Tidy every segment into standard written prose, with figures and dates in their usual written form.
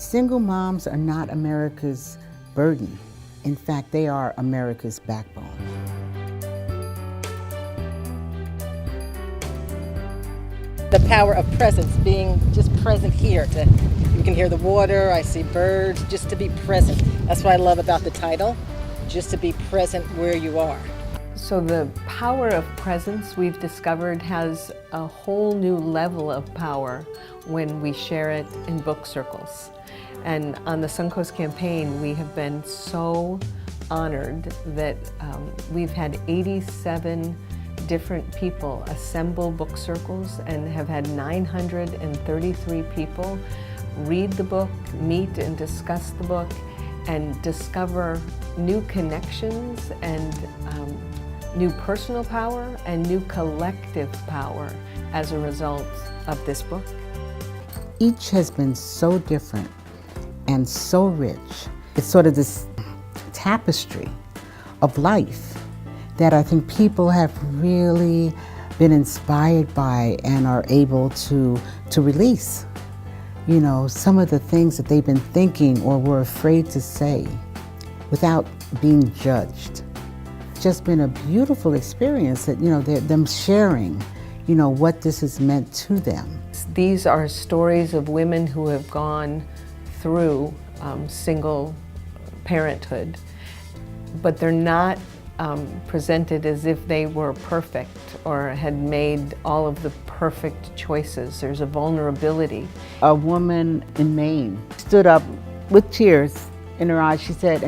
Single moms are not America's burden. In fact, they are America's backbone. The power of presence, being just present here. You can hear the water, I see birds, just to be present. That's what I love about the title, just to be present where you are. So the power of presence, we've discovered, has a whole new level of power when we share it in book circles. And on the Suncoast Campaign, we have been so honored that we've had 87 different people assemble book circles and have had 933 people read the book, meet and discuss the book, and discover new connections and new personal power and new collective power as a result of this book. Each has been so different and so rich. It's sort of this tapestry of life that I think people have really been inspired by and are able to release. You know, some of the things that they've been thinking or were afraid to say without being judged. It's just been a beautiful experience that, you know, them sharing, you know, what this has meant to them. These are stories of women who have gone through single parenthood, but they're not presented as if they were perfect or had made all of the perfect choices. There's a vulnerability. A woman in Maine stood up with tears in her eyes. She said,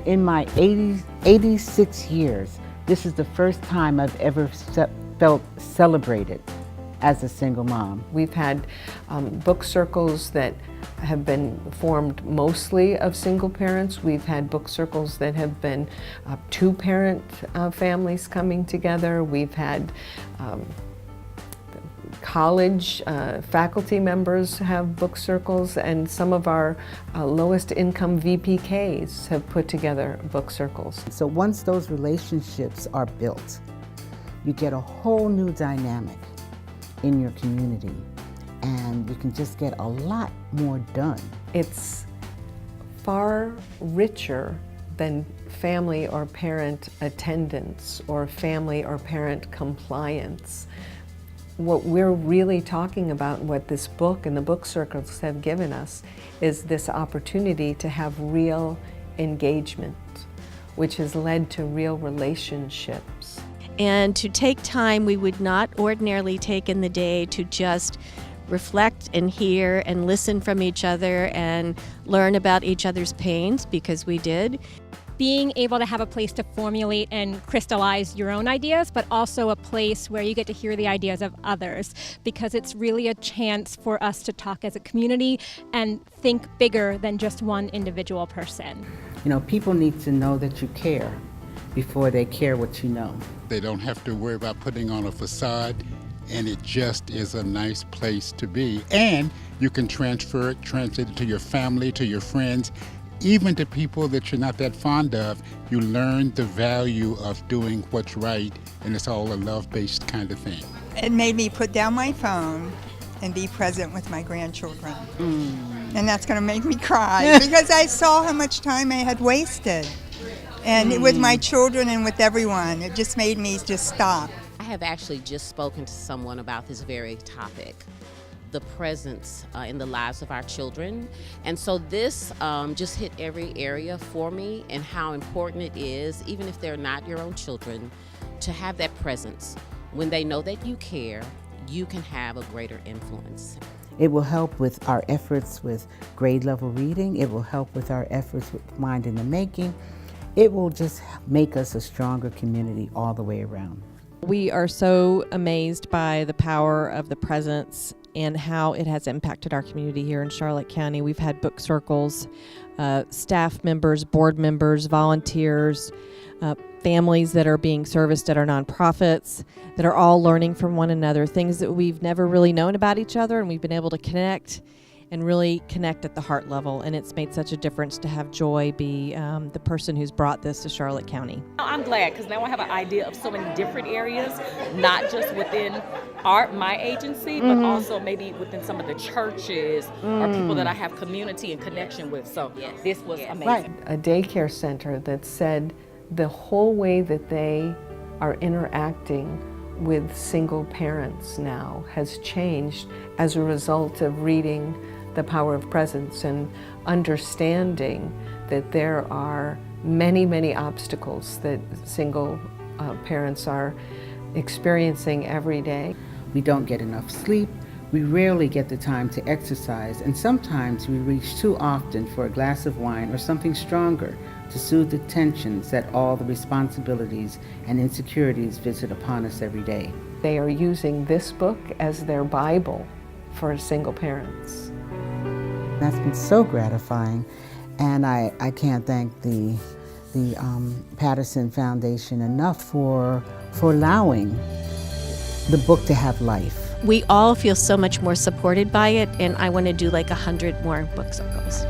in my 86 years, this is the first time I've ever felt celebrated as a single mom. We've had book circles that have been formed mostly of single parents. We've had book circles that have been two-parent families coming together. We've had college faculty members have book circles, and some of our lowest income VPKs have put together book circles. So once those relationships are built, you get a whole new dynamic in your community, and you can just get a lot more done. It's far richer than family or parent attendance or family or parent compliance. What we're really talking about, what this book and the book circles have given us, is this opportunity to have real engagement, which has led to real relationships. And to take time we would not ordinarily take in the day to just reflect and hear and listen from each other and learn about each other's pains, because we did. Being able to have a place to formulate and crystallize your own ideas, but also a place where you get to hear the ideas of others, because it's really a chance for us to talk as a community and think bigger than just one individual person. You know, people need to know that you care before they care what you know. They don't have to worry about putting on a facade, and it just is a nice place to be. And you can translate it to your family, to your friends, even to people that you're not that fond of. You learn the value of doing what's right, and it's all a love-based kind of thing. It made me put down my phone and be present with my grandchildren. And that's going to make me cry because I saw how much time I had wasted. And with my children and with everyone, it just made me just stop. I have actually just spoken to someone about this very topic, the presence in the lives of our children. And so this just hit every area for me, and how important it is, even if they're not your own children, to have that presence. When they know that you care, you can have a greater influence. It will help with our efforts with grade level reading. It will help with our efforts with Mind in the Making. It will just make us a stronger community all the way around. We are so amazed by the power of the presence and how it has impacted our community here in Charlotte County. We've had book circles, staff members, board members, volunteers, families that are being serviced at our nonprofits that are all learning from one another, things that we've never really known about each other, and we've been able to connect and really connect at the heart level. And it's made such a difference to have Joy be the person who's brought this to Charlotte County. I'm glad, because now I have an idea of so many different areas, not just within my agency, but also maybe within some of the churches or people that I have community and connection with. So this was amazing. Right. A daycare center that said the whole way that they are interacting with single parents now has changed as a result of reading The Power of Presence and understanding that there are many, many obstacles that single parents are experiencing every day. We don't get enough sleep. We rarely get the time to exercise, and sometimes we reach too often for a glass of wine or something stronger to soothe the tensions that all the responsibilities and insecurities visit upon us every day. They are using this book as their Bible for single parents. That's been so gratifying, and I can't thank the Patterson Foundation enough for allowing the book to have life. We all feel so much more supported by it, and I want to do like 100 more book circles.